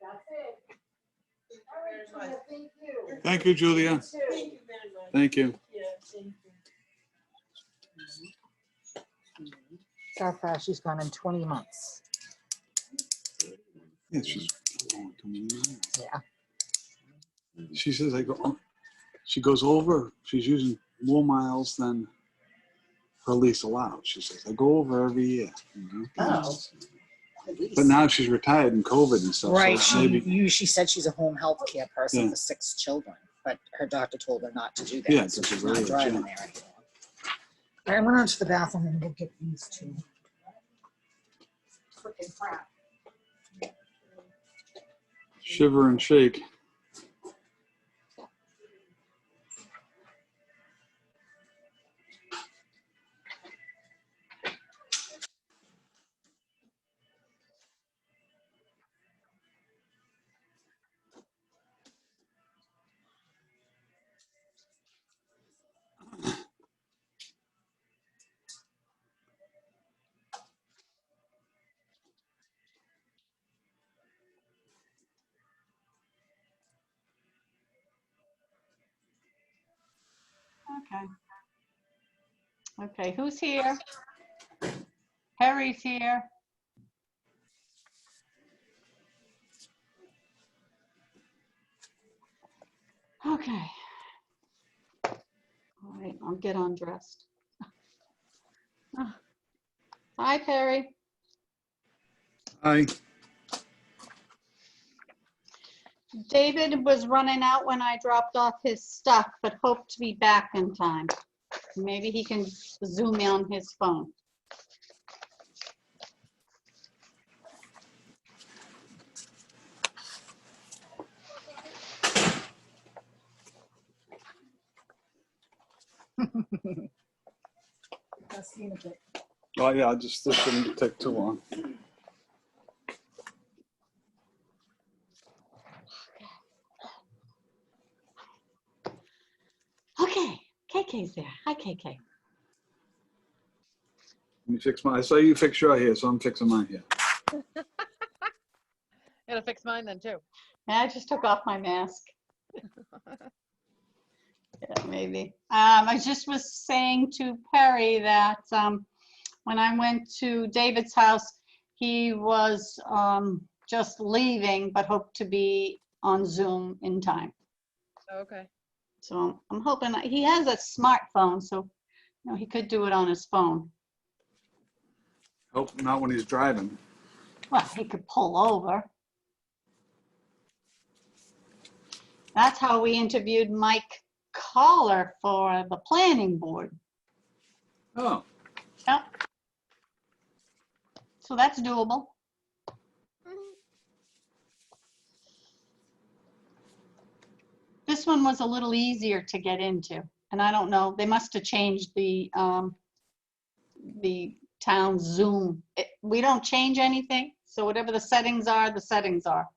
That's it. All right, Julia, thank you. Thank you, Julia. Thank you very much. Thank you. Yeah, thank you. So far, she's gone in 20 months. Yeah, she's going to me. Yeah. She says she goes over, she's using more miles than her lease allows. She says, I go over every year. You know? Oh. But now she's retired and COVID and stuff. Right. So maybe, She said she's a home health care person Yeah. for 6 children, but her doctor told her not to do that. Yeah, so because she's of not age, driving yeah. there anymore. All right, I'm going on to the bathroom and we'll get these two. Freaking crap. shiver and shake. Okay. Okay, who's here? Harry's here. Okay. All right, I'll get undressed. Hi, Perry. Hi. David was running out when I dropped off his stuff, but hoped to be back in time. Maybe he can zoom in on his phone. Oh yeah, this shouldn't take too long. Okay, KK's there. Hi, KK. Let me fix I saw you fix your here, so I'm fixing mine here. Gotta fix mine then too. Yeah, I just took off my mask. Yeah, maybe. I just was saying to Perry that when I went to David's house, he was just leaving, but hoped to be on Zoom in time. Okay. So I'm hoping he has a smartphone, so he could do it on his phone. Hope not when he's driving. Well, he could pull over. That's how we interviewed Mike Collar for the planning board. Oh. Yep. So that's doable. This one was a little easier to get into, and I don't know, they must have changed the town Zoom. We don't change anything, so whatever the settings are, the settings are.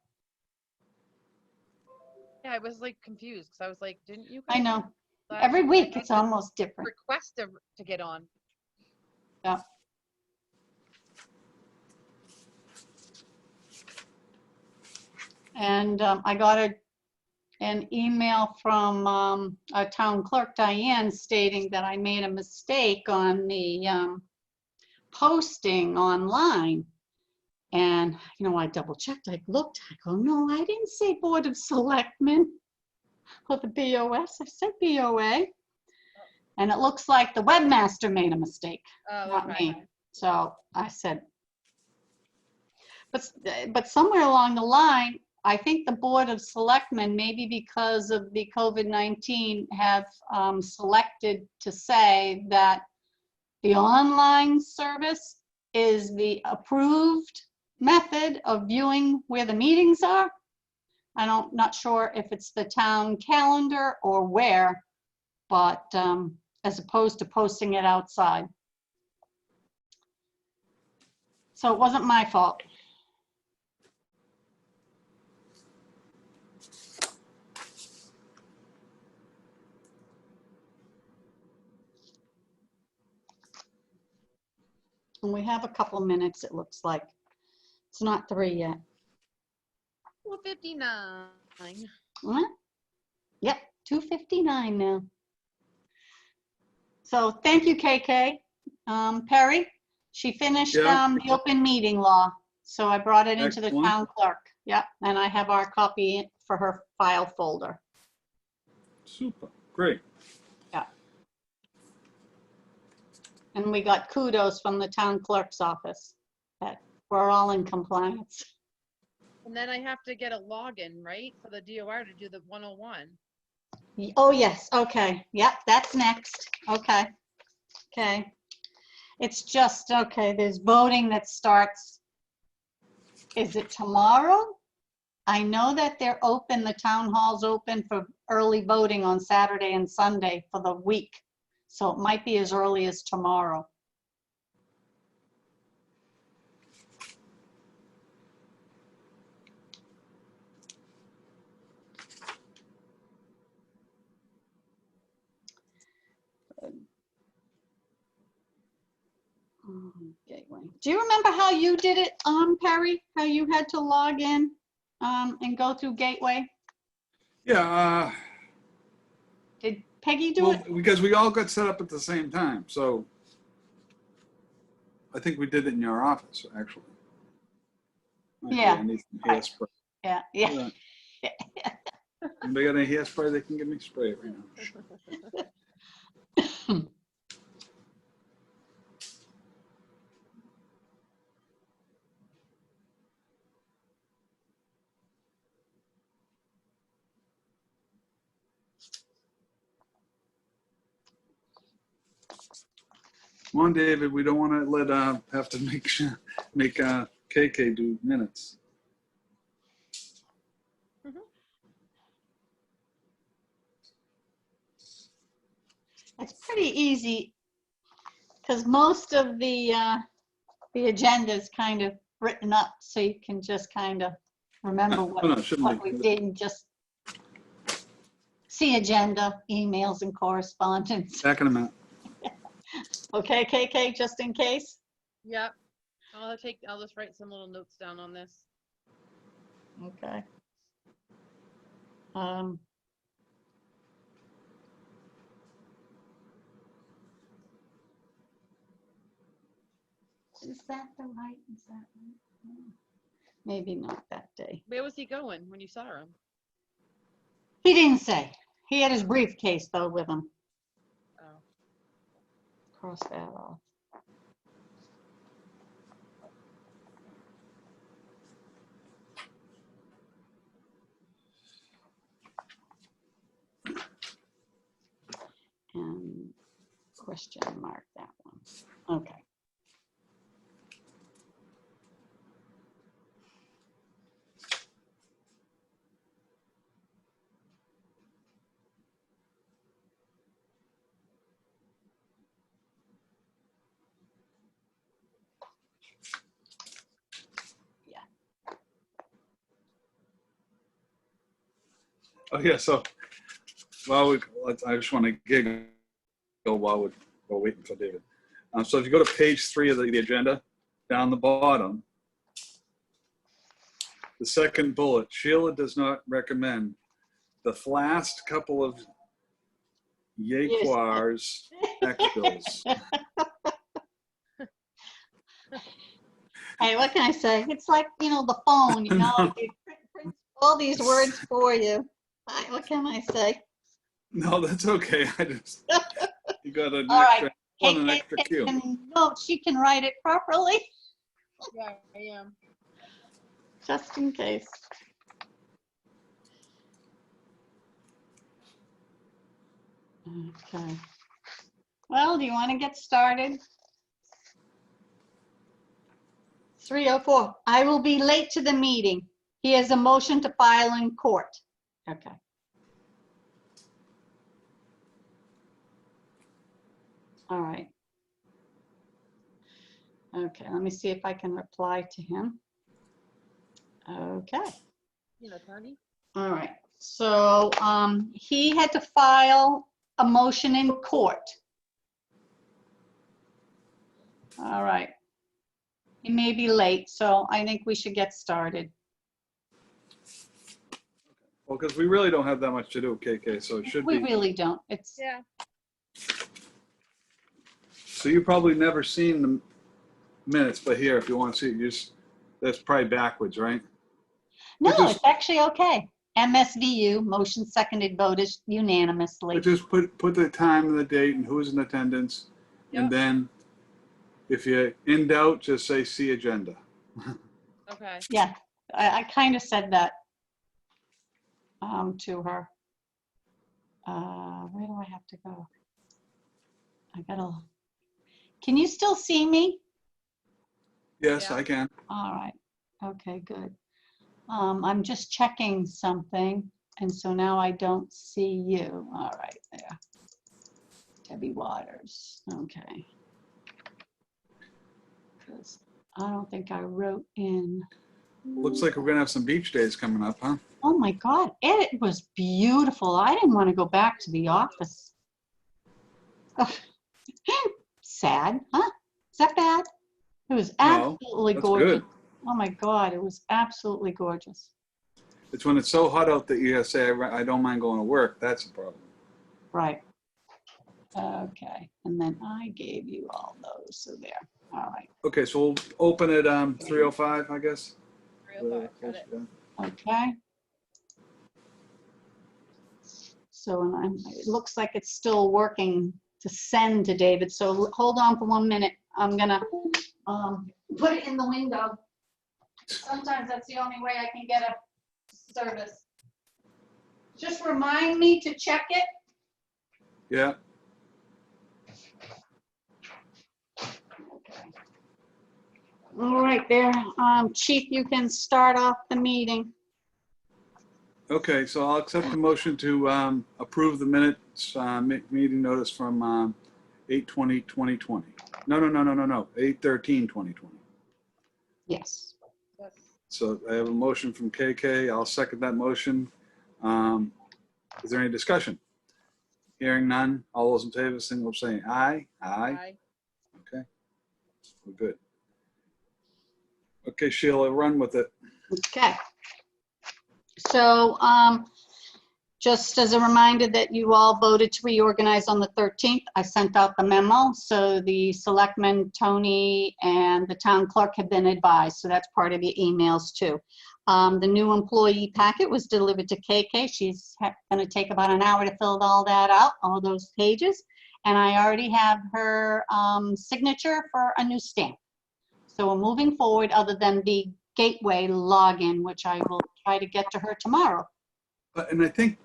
Yeah, I was like confused because I was like, didn't you? I know. last Every week week it's almost different. request to get on? Yeah. And I got an email from our town clerk, Diane, stating that I made a mistake on the posting online. And, I double checked, I looked, I go, no, I didn't say Board of Selectmen or the BOS, I said BOA. And it looks like the webmaster made a mistake, not Okay. me. So I said, but somewhere along the line, I think the Board of Selectmen, maybe because of the COVID-19, have selected to say that the online service is the approved method of viewing where the meetings are. Not sure if it's the town calendar or where, but as opposed to posting it outside. So it wasn't my fault. And we have a couple minutes, it looks like. It's not 3 yet. 4:59. What? Yep, 2:59 now. So thank you, KK. Perry, she finished Yeah. the open meeting law. So I brought it into the Excellent. town clerk. Yep, and I have our copy for her file folder. Super, great. And we got kudos from the town clerk's office that we're all in compliance. And then I have to get a login, right, for the DOR to do the 101. Oh, yes, okay, yep, that's next, okay, okay. It's just, okay, there's voting that starts, is it tomorrow? I know that they're open, the town hall's open for early voting on Saturday and Sunday for the week. So it might be as early as tomorrow. Gateway. Do you remember how you did it, Perry? How you had to log in and go through Gateway? Yeah, Did Peggy do well, it? because we all got set up at the same time, so I think we did it in your office, actually. Okay, Yeah. I need some Right. hairspray. Yeah, yeah. Anybody got any hairspray? They can give me spray it right now. Come on, David. We don't want to let have to make KK do minutes. It's pretty easy because most of the agenda is kind of written up, so you can just kind of remember Oh, no, it shouldn't what be. we did and just see agenda, emails, and correspondence. Back in a minute. Okay, KK, just in case. Yep. I'll just write some little notes down on this. Okay. Is that the right? Is that right? Maybe not that day. Where was he going when you saw him? He didn't say. He had his briefcase though with him. Oh. Cross that off. And question mark that one. Okay. Oh yeah. So, I just want to giggle while we're waiting for David. So if you go to page 3 of the agenda, down the bottom, the second bullet, Sheila does not recommend the last couple of Yaquars X-bills. Hey, what can I say? It's like, the phone, No. it prints all these words for you. What can I say? No, that's okay. You got an All right. extra cue. No, she can write it properly, Yeah, I am. just in case. Okay. Well, do you want to get started? 3:04. I will be late to the meeting. He has a motion to file in court. Okay. All right. Okay, let me see if I can reply to him. Okay. Attorney? All right. So he had to file a motion in court. All right. He may be late, so I think we should get started. Well, because we really don't have that much to do, KK, so it should We be. really don't. It's, Yeah. So you probably never seen the minutes, but here, if you want to see it, that's probably backwards, right? no, But just- it's actually okay. MSVU, motion seconded, voted unanimously. But just put the time and the date and who's in attendance. Yep. And then if you're in doubt, just say see agenda. Okay. Yeah, I kind of said that to her. Where do I have to go? Can you still see me? Yes, Yeah. I can. All right. Okay, good. I'm just checking something, and so now I don't see you. All right, there. Debbie Waters. Okay. 'Cause I don't think I wrote in. Looks like we're gonna have some beach days coming up, huh? Oh my God, it was beautiful. I didn't want to go back to the office. Oh, sad, huh? Is that bad? It was No, absolutely that's gorgeous. good. Oh my God, it was absolutely gorgeous. It's when it's so hot out that you gotta say, I don't mind going to work. That's the problem. Right. Okay, and then I gave you all those, so there. All right, Okay, so we'll open at 3:05, I guess. 305, got it. okay. So and it looks like it's still working to send to David, so hold on for 1 minute. I'm gonna put it in the window. Sometimes that's the only way I can get a service. Just remind me to check it. Yeah. Okay. All right, there. Chief, you can start off the meeting. Okay, so I'll accept the motion to approve the minutes, meeting notice from 8/20/2020. No, 8/13/2020. Yes. So I have a motion from KK. I'll second that motion. Is there any discussion? Hearing none. All those in favor, signal of saying aye. Aye. Aye. Okay. We're good. Okay, Sheila, run with it. Okay. So, just as a reminder that you all voted to reorganize on the 13th, I sent out the memo. So the selectmen, Tony, and the town clerk have been advised. So that's part of your emails too. The new employee packet was delivered to KK. She's going to take about an hour to fill all that out, all those pages. And I already have her signature for a new stamp. So we're moving forward other than the gateway login, which I will try to get to her tomorrow. And I think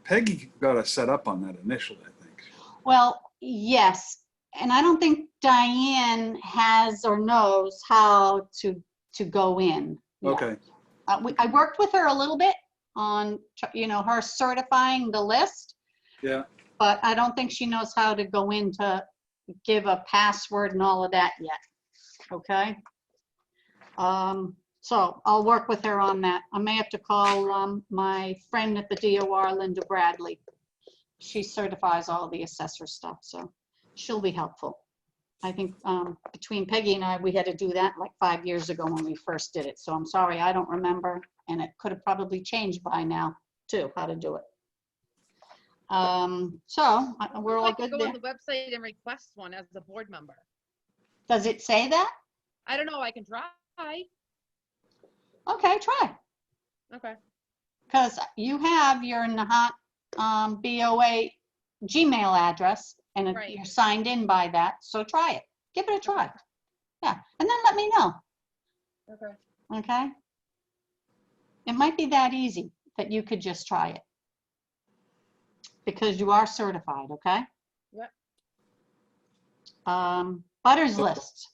Peggy got us set up on that initially, I think. Well, yes, and I don't think Diane has or knows how to go in. yet. Okay. I worked with her a little bit on, her certifying the list, Yeah. but I don't think she knows how to go in to give a password and all of that yet. Okay. So I'll work with her on that. I may have to call my friend at the DOR, Linda Bradley. She certifies all the assessor stuff, so she'll be helpful. I think between Peggy and I, we had to do that like 5 years ago when we first did it. So I'm sorry, I don't remember, and it could have probably changed by now too, how to do it. So we're all I could good go on there. the website and request one as a board member. Does it say that? I don't know, I can try. Okay, try. Okay. Because you have your Nahant BOA Gmail address, and Right. you're signed in by that, so try it. Give it a try. Yeah, and then let me know, Okay. okay? It might be that easy that you could just try it. Because you are certified, okay? Yep. Butters list.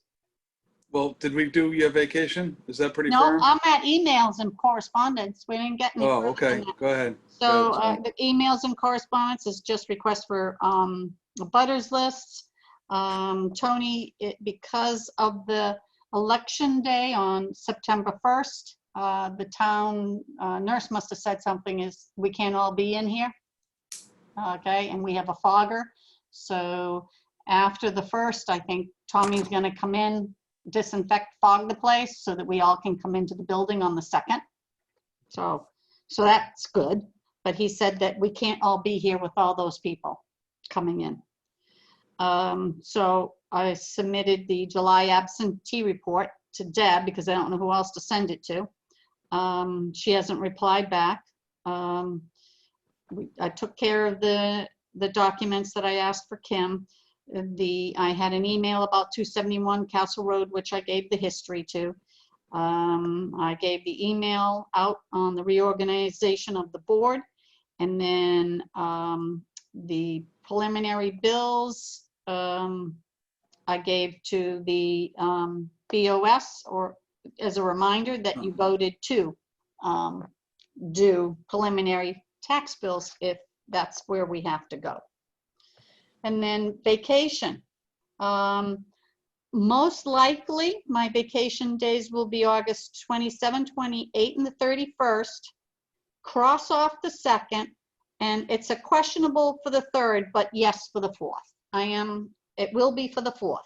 Well, did we do your vacation? Is that pretty No, firm? I'm at emails and correspondence. We didn't get any. Oh, further okay. than that. Go ahead. So Go ahead, the emails and correspondence is just request for the butters lists. Tony, because of the election day on September 1st, the town nurse must have said something is we can't all be in here. Okay, and we have a fogger. So after the 1st, I think Tommy's gonna come in disinfect, fog the place so that we all can come into the building on the 2nd. So that's good. But he said that we can't all be here with all those people coming in. So I submitted the July absentee report to Deb because I don't know who else to send it to. She hasn't replied back. I took care of the documents that I asked for Kim. I had an email about 271 Castle Road, which I gave the history to. I gave the email out on the reorganization of the board, and then the preliminary bills I gave to the BOS, or as a reminder that you voted to do preliminary tax bills if that's where we have to go. And then vacation. Most likely my vacation days will be August 27, 28, and the 31st. Cross off the 2nd, and it's a questionable for the 3rd, but yes for the 4th. It will be for the 4th.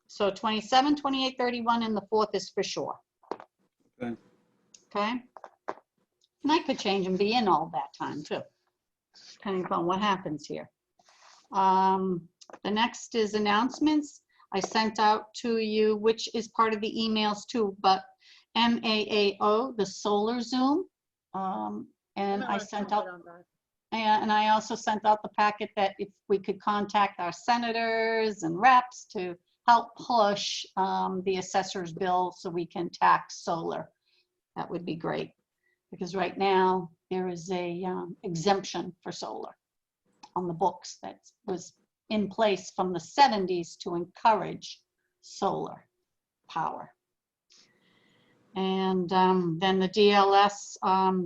So 27, 28, 31, and the 4th is for sure. Okay. Okay. And I could change and be in all that time too, depending upon what happens here. The next is announcements. I sent out to you, which is part of the emails too, but MAAO, the solar Zoom. And I sent out, and I also sent out the packet that if we could contact our senators and reps to help push the assessor's bill so we can tax solar. That would be great, because right now there is a exemption for solar on the books that was in place from the 70s to encourage solar power. And then the DLS,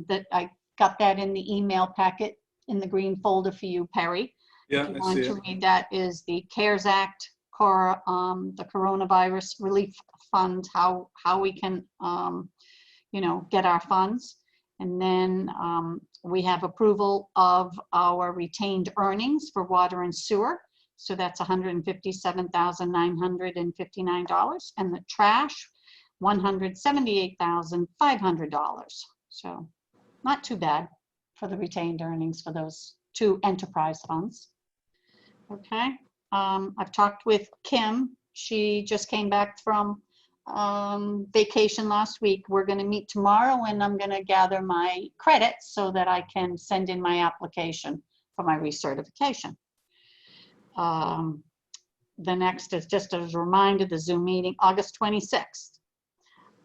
that I got that in the email packet in the green folder for you, Perry. Yeah, If you I want see to it. read that, is the CARES Act, the coronavirus relief fund, how we can, get our funds. And then we have approval of our retained earnings for water and sewer. So that's $157,959. And the trash, $178,500. So not too bad for the retained earnings for those two enterprise funds. Okay. I've talked with Kim. She just came back from vacation last week. We're going to meet tomorrow, and I'm going to gather my credits so that I can send in my application for my recertification. The next is just as a reminder, the Zoom meeting, August 26th.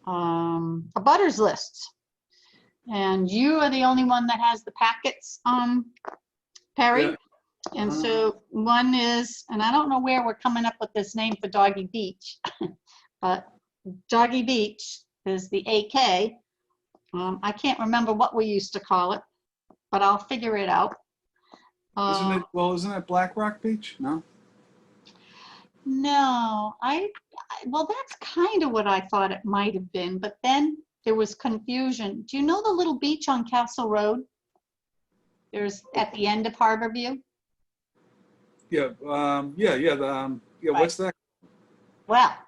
A butters list. And you are the only one that has the packets, Perry. Yeah. And so one is, and I don't know where we're coming up with this name for Doggy Beach, but Doggy Beach is the AK. I can't remember what we used to call it, but I'll figure it out. Isn't it Black Rock Beach? No? No, well, that's kind of what I thought it might have been, but then there was confusion. Do you know the little beach on Castle Road? There's at the end of Harborview. Yeah, what's that? Well,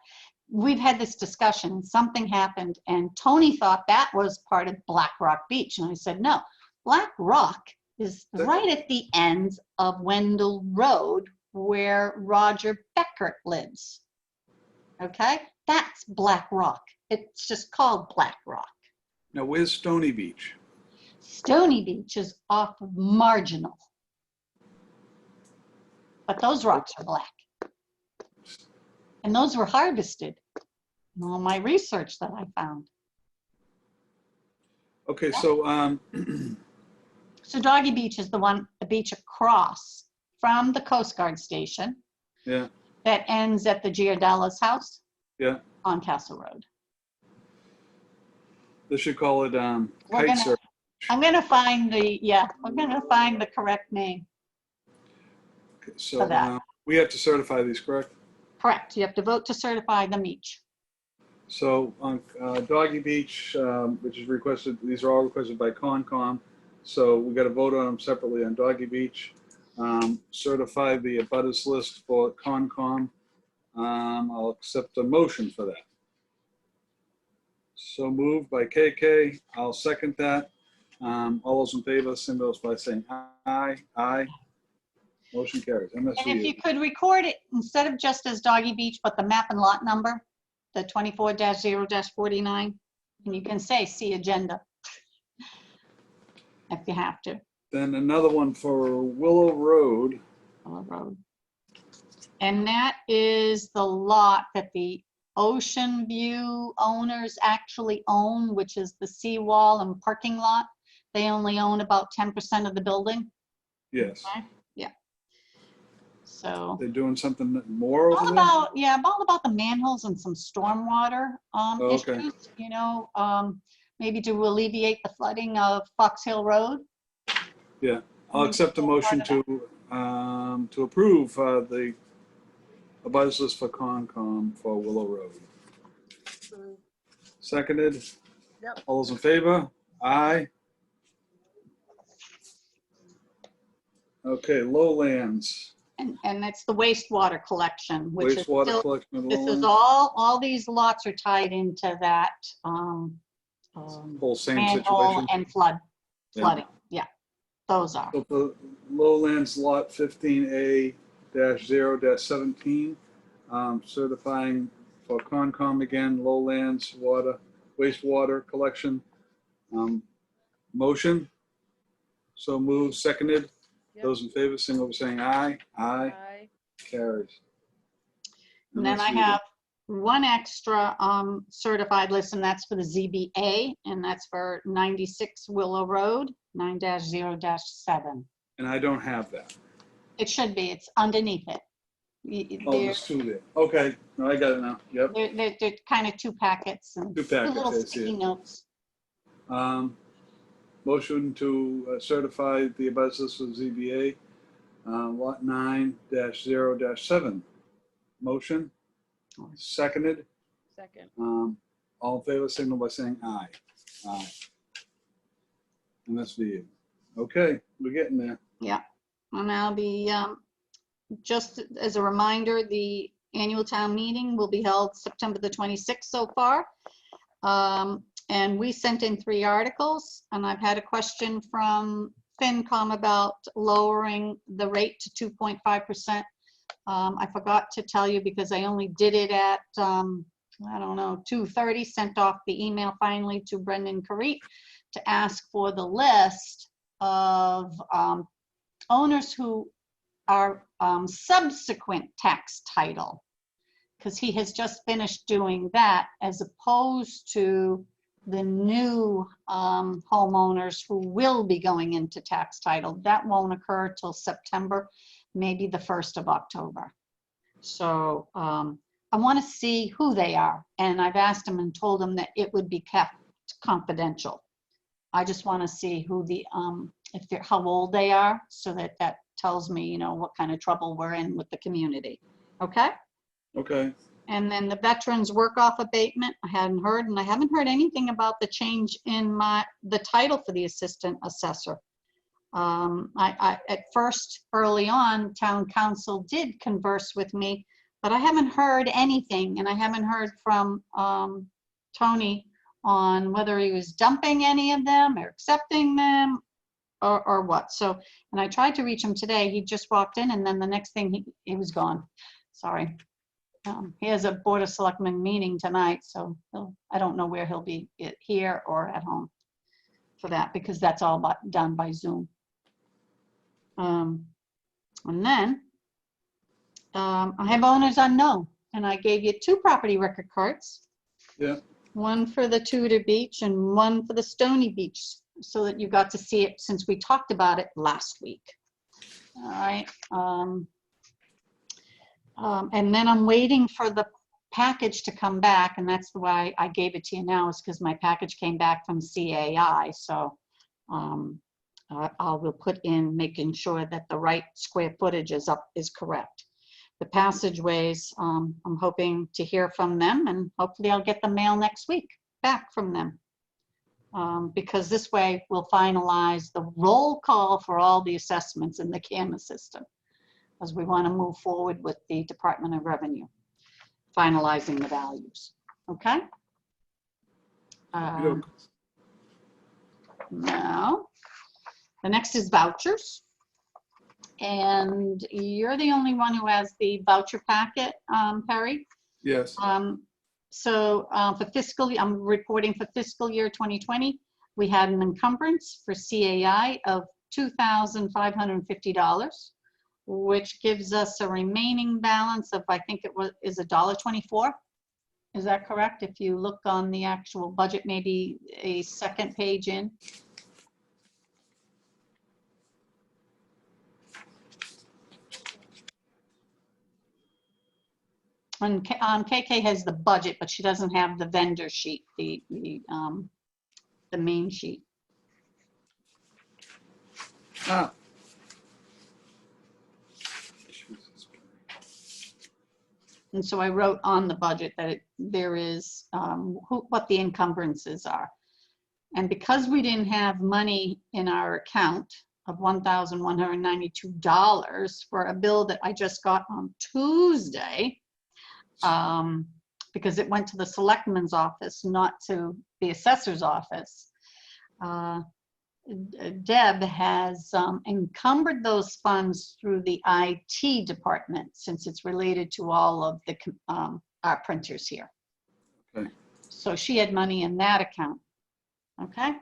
we've had this discussion and something happened, and Tony thought that was part of Black Rock Beach. And I said, no, Black Rock is right at the end of Wendell Road where Roger Beckert lives. Okay, that's Black Rock. It's just called Black Rock. Now, where's Stony Beach? Stony Beach is off of Marginal. But those rocks are black. And those were harvested in all my research that I found. Okay, so So Doggy Beach is the beach across from the Coast Guard station. Yeah. That ends at the Giardella's house. Yeah. On Castle Road. They should call it kite surf. I'm gonna find the correct name. Okay, for so that. we have to certify these, correct? Correct. You have to vote to certify them each. So on Doggy Beach, which is requested, these are all requested by Concom. So we got to vote on them separately on Doggy Beach. Certify the abutters list for Concom. I'll accept a motion for that. So moved by KK. I'll second that. All those in favor, signal by saying aye. Aye. Motion carries. And if MSU. you could record it instead of just as Doggy Beach, but the map and lot number, the 24-0-49, and you can say see agenda if you have to. Then another one for Willow Road. Willow Road. And that is the lot that the Ocean View owners actually own, which is the seawall and parking lot. They only own about 10% of the building. Yes. Okay. Yeah. So They're doing something more over all there? about, yeah, all about the manholes and some stormwater Okay. issues, you know, maybe to alleviate the flooding of Fox Hill Road. Yeah. I'll accept a motion to approve the abutters list for Concom for Willow Road. Seconded. Yep. All those in favor? Aye. Okay, Lowlands, And that's the wastewater collection, which is wastewater still, collection of this is Lowlands. all these lots are tied into that Whole same manhole situation. and Yeah. flooding. Yeah, those are. So for Lowlands Lot 15A-0-17, certifying for Concom again, Lowlands wastewater collection. Motion. So moved, seconded. Yep. Those in favor, signal by saying aye. Aye. Aye. Carries. And then I have one extra certified list, and that's for the ZBA, and that's for 96 Willow Road, 9-0-7. And I don't have that. It should be, it's underneath it. Oh, there's two there. Okay, no, I got it now. Yep. They're kind of two packets and Two two packets, little I see sticky it. notes. Motion to certify the abutters list for ZBA, Lot 9-0-7. Motion, seconded. Second. All in favor, signal by saying aye. Aye. And that's for you. Okay, we're getting there. Yeah, and I'll be, just as a reminder, the annual town meeting will be held September the 26th so far. And we sent in 3 articles, and I've had a question from FinCom about lowering the rate to 2.5%. I forgot to tell you because I only did it at, I don't know, 2:30, sent off the email finally to Brendan Carete to ask for the list of owners who are subsequent tax title, because he has just finished doing that, as opposed to the new homeowners who will be going into tax title. That won't occur till September, maybe the 1st of October. So I want to see who they are, and I've asked him and told him that it would be kept confidential. I just want to see who the if they're how old they are, so that tells me, you know, what kind of trouble we're in with the community. Okay. Okay. And then the veterans work-off abatement, I hadn't heard, and I haven't heard anything about the change in the title for the assistant assessor. I at first, early on, town council did converse with me, but I haven't heard anything, and I haven't heard from Tony on whether he was dumping any of them or accepting them or what. So, and I tried to reach him today. He just walked in, and then the next thing he was gone. Sorry. He has a Board of Selectmen meeting tonight, so I don't know where he'll be, here or at home for that, because that's all done by Zoom. And then I have owners unknown, and I gave you 2 property record cards. Yeah. One for the Tudor Beach and one for the Stony Beach, so that you got to see it since we talked about it last week. All right. And then I'm waiting for the package to come back, and that's why I gave it to you now, is because my package came back from CAI. So I will put in making sure that the right square footage is correct. The passageways, I'm hoping to hear from them, and hopefully I'll get the mail next week back from them. Because this way we'll finalize the roll call for all the assessments in the CAMA system, as we want to move forward with the Department of Revenue, finalizing the values. Okay. Okey-doke. Now, the next is vouchers. And you're the only one who has the voucher packet, Perry. Yes. So for I'm reporting for fiscal year 2020, we had an encumbrance for CAI of $2,550, which gives us a remaining balance of, I think is $1.24. Is that correct? If you look on the actual budget, maybe a second page in. And KK has the budget, but she doesn't have the vendor sheet, the main sheet. Ah. And so I wrote on the budget that there is what the encumbrances are. And because we didn't have money in our account of $1,192 for a bill that I just got on Tuesday, because it went to the selectman's office, not to the assessor's office. Deb has encumbered those funds through the IT department since it's related to all of the our printers here. Okay. So she had money in that account. Okay.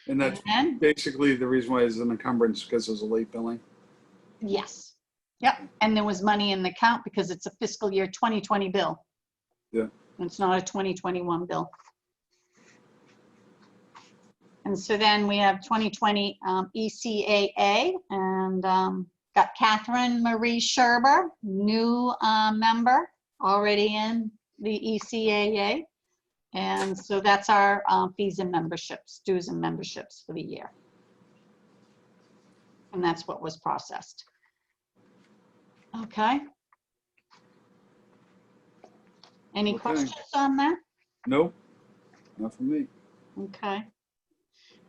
And that's And basically the reason why it's an encumbrance, because there's a late billing. yes. Yep. And there was money in the account because it's a fiscal year 2020 bill. Yeah. It's not a 2021 bill. And so then we have 2020 ECAA, and got Catherine Marie Sherber, new member, already in the ECAA. And so that's our fees and memberships, dues and memberships for the year. And that's what was processed. Okay. Any Okay. questions on that? Nope, not for me. Okay.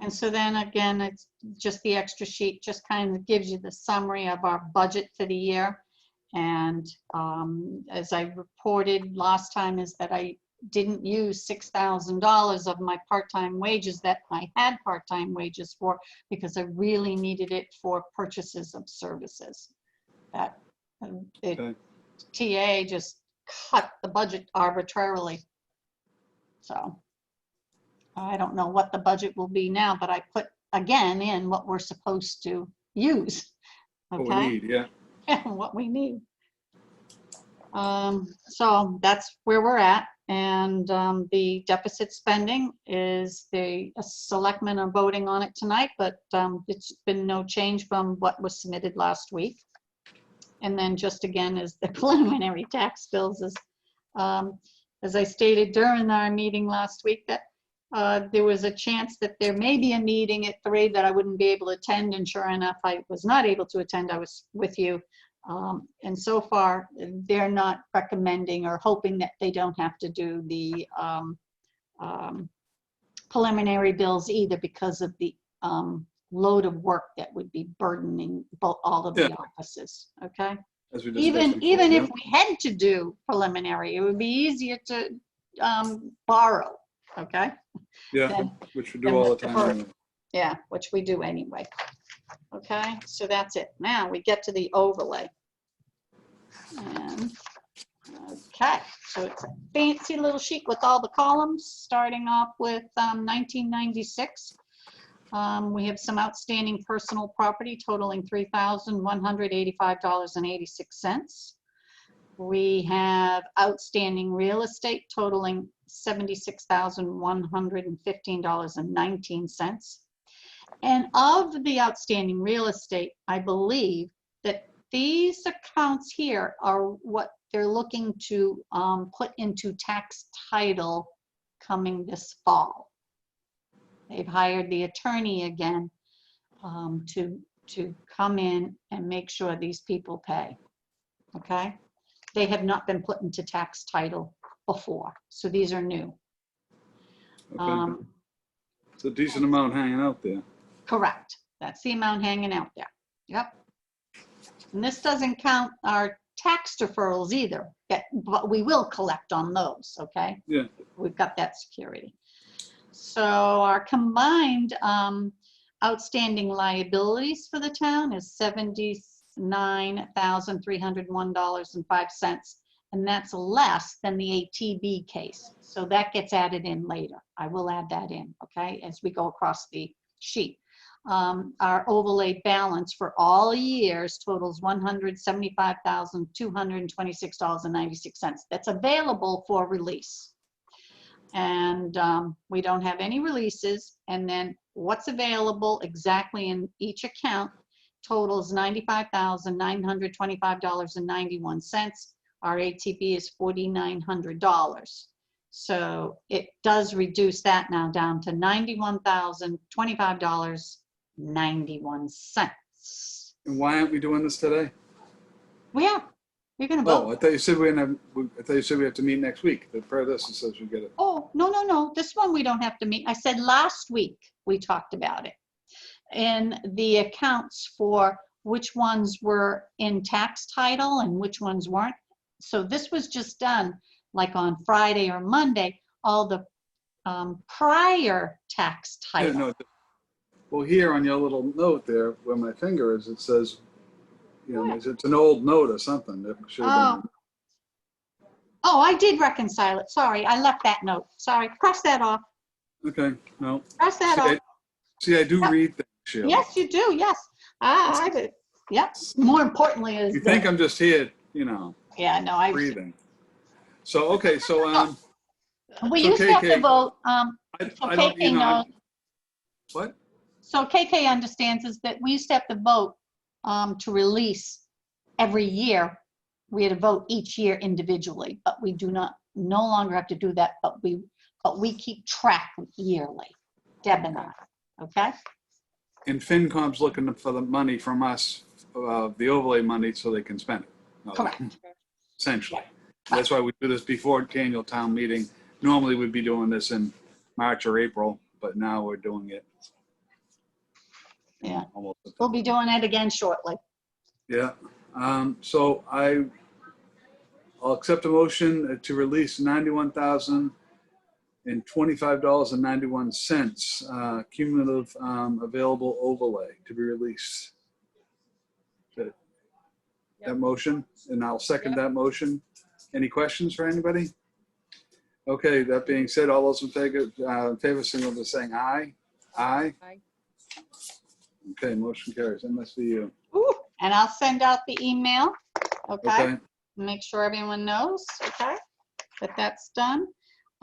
And so then again, it's just the extra sheet, just kind of gives you the summary of our budget for the year. And as I reported last time, is that I didn't use $6,000 of my part-time wages that I had part-time wages for, because I really needed it for purchases of services. That Okay. TA just cut the budget arbitrarily. So I don't know what the budget will be now, but I put again in what we're supposed to use. What we Okay. need, yeah. Yeah, what we need. So that's where we're at. And the deficit spending is the selectmen are voting on it tonight, but it's been no change from what was submitted last week. And then just again is the preliminary tax bills, as I stated during our meeting last week, that there was a chance that there may be a meeting at 3 that I wouldn't be able to attend, and sure enough, I was not able to attend. I was with you. And so far, they're not recommending or hoping that they don't have to do the preliminary bills either, because of the load of work that would be burdening all of the offices. Okay. As we discussed before, Even yeah. if we had to do preliminary, it would be easier to borrow. Okay. Yeah, Then- which we then do all the what's the time. hurry? anyway. Yeah, which we do anyway. Okay, so that's it. Now we get to the overlay. And, okay, so it's a fancy little sheet with all the columns, starting off with 1996. We have some outstanding personal property totaling $3,185.86. We have outstanding real estate totaling $76,115.19. And of the outstanding real estate, I believe that these accounts here are what they're looking to put into tax title coming this fall. They've hired the attorney again to come in and make sure these people pay. Okay? They have not been put into tax title before, so these are new. Okay. It's a decent amount hanging out there. Correct. That's the amount hanging out there. Yep. And this doesn't count our tax deferrals either, but we will collect on those, okay? Yeah. We've got that security. So our combined outstanding liabilities for the town is $79,301.05. And that's less than the ATB case. So that gets added in later. I will add that in, okay, as we go across the sheet. Our overlay balance for all years totals $175,226.96. That's available for release. And we don't have any releases. And then what's available exactly in each account totals $95,925.91. Our ATB is $4,900. So it does reduce that now down to $91,025.91. And why aren't we doing this today? Yeah, you're gonna Oh, vote. I thought you said we have to meet next week. But per this, it says we get it. Oh, no. This one we don't have to meet. I said last week we talked about it. And the accounts for which ones were in tax title and which ones weren't. So this was just done like on Friday or Monday, all the prior tax Yeah, title. no, well, here on your little note there, where my finger is, it says, you know, Where? it's an old note or something. That should have been. Oh, I did reconcile it. Sorry, I left that note. Sorry, cross that off. Okay, no. Cross that off. See, I do Yep. read things, Sheila. Yes, you do. Yes. I did. Yep. More importantly is You think I'm just here, you know, yeah, no, I breathing. So, okay, so, we so used to have to KK vote. I don't, KK you know, knows. what? So KK understands is that we used to have to vote to release every year. We had to vote each year individually, but we do not no longer have to do that. But we keep track yearly. Deb and I. Okay. And FinCom's looking for the money from us, the overlay money, so they can spend it. Correct. Essentially. That's why we do this before annual town meeting. Normally we'd be doing this in March or April, but now we're doing it. Yeah. Almost. We'll be doing it again shortly. Yeah. So I'll accept a motion to release $91,025.91 cumulative available overlay to be released. That motion, and I'll second that motion. Any questions for anybody? Okay, that being said, all those in favor signal by saying aye. Aye. Aye. Okay, motion carries. That must be you. Ooh, and I'll send out the email. Okay. Okay. Make sure everyone knows. Okay. That that's done.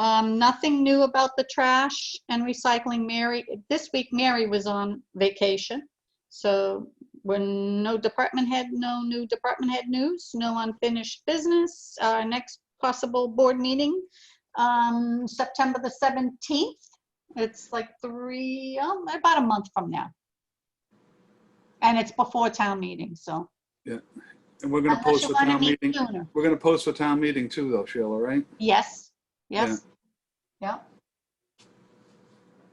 Nothing new about the trash and recycling. Mary, this week Mary was on vacation. So when no new department head news, no unfinished business. Our next possible board meeting, September the 17th. It's like about a month from now. And it's before town meeting, so. Yeah. And we're going to Unless post you for wanna town meet meeting. sooner. We're going to post for town meeting too, though, Sheila, right? Yes, yes. Yeah.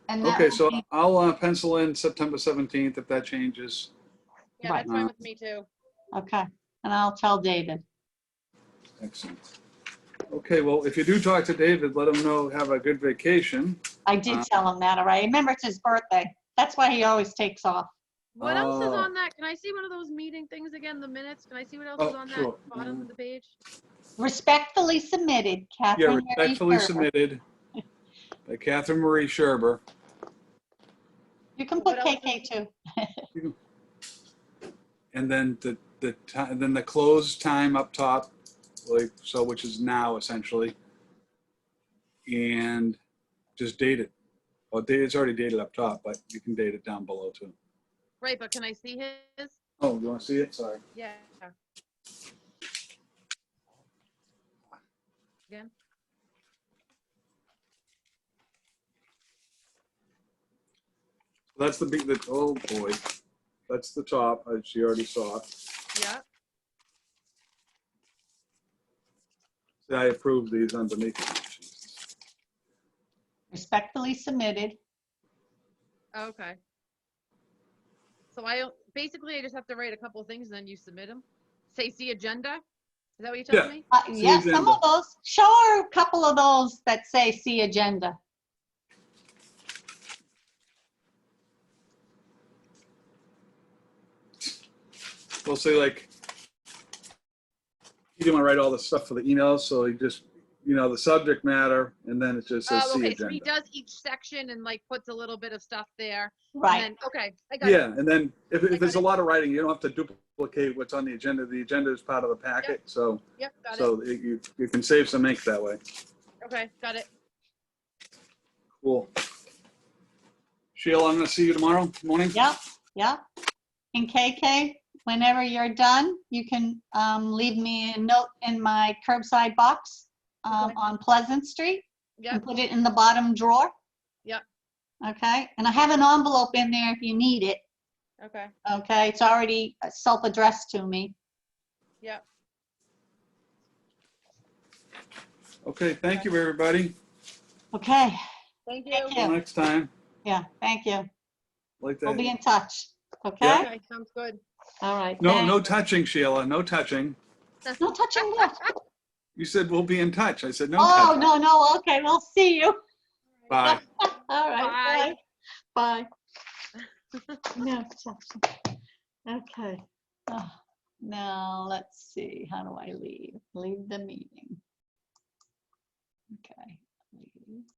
And that Okay, would so be- I'll pencil in September 17th if that changes. Yeah, Right. that's fine with me too. okay, and I'll tell David. Excellent. Okay, well, if you do talk to David, let him know, have a good vacation. I did tell him that, all right? Remember, it's his birthday. That's why he always takes off. What else is Oh. on that? Can I see one of those meeting things again, the minutes? Can I see what else Oh, is on sure. that bottom of the page? Respectfully submitted, Yeah, Catherine. Mary respectfully Sherber. submitted by Catherine Marie Sherber. You can What put else KK too. And then the close time up top, like so, which is now essentially, and just date it. Well, it's already dated up top, but you can date it down below too. Right, but can I see his? Oh, you want to see it? Sorry. Yeah. Again? That's the big. Oh boy, that's the top. As she already saw it. Yeah. See, I approved these underneath. Respectfully submitted. Okay. So basically I just have to write a couple of things and then you submit them? Say, see agenda? Is that what you told Yeah. me? Yeah, some agenda. of those. Show her a couple of those that say see agenda. we'll say like, you didn't want to write all the stuff for the emails, so you just, the subject matter, and then it just says Oh, see okay, so he agenda. does each section and like puts a little bit of stuff there. And Right. then, okay, I got it. Yeah, and then if got there's a it. lot of writing, you don't have to duplicate what's on the agenda. The agenda is part of the packet, so Yep, got it. so you can save some ink that way. Okay, got it. Cool. Sheila, I'm gonna see you tomorrow morning. Yep, yep. And KK, whenever you're done, you can leave me a note in my curbside box Okay. on Pleasant Street and Yep, put it in the bottom drawer. yep, Okay, and I have an envelope in there if you need it. okay, Okay, it's already self-addressed to me. yep. Okay, thank you, everybody. Okay, Thank you. Thank Till you. next time. Yeah, thank you. Like We'll be that. in touch. Okay? Yeah. Okay, sounds good. All right. No, thanks. no touching, Sheila. No touching. No touching what? You said we'll be in touch. I said no Oh, touching. no. Okay, we'll see you. Bye. All right. Bye. No touching. Okay. Oh, now let's see. How do I leave? Leave the meeting. Okay. Leave.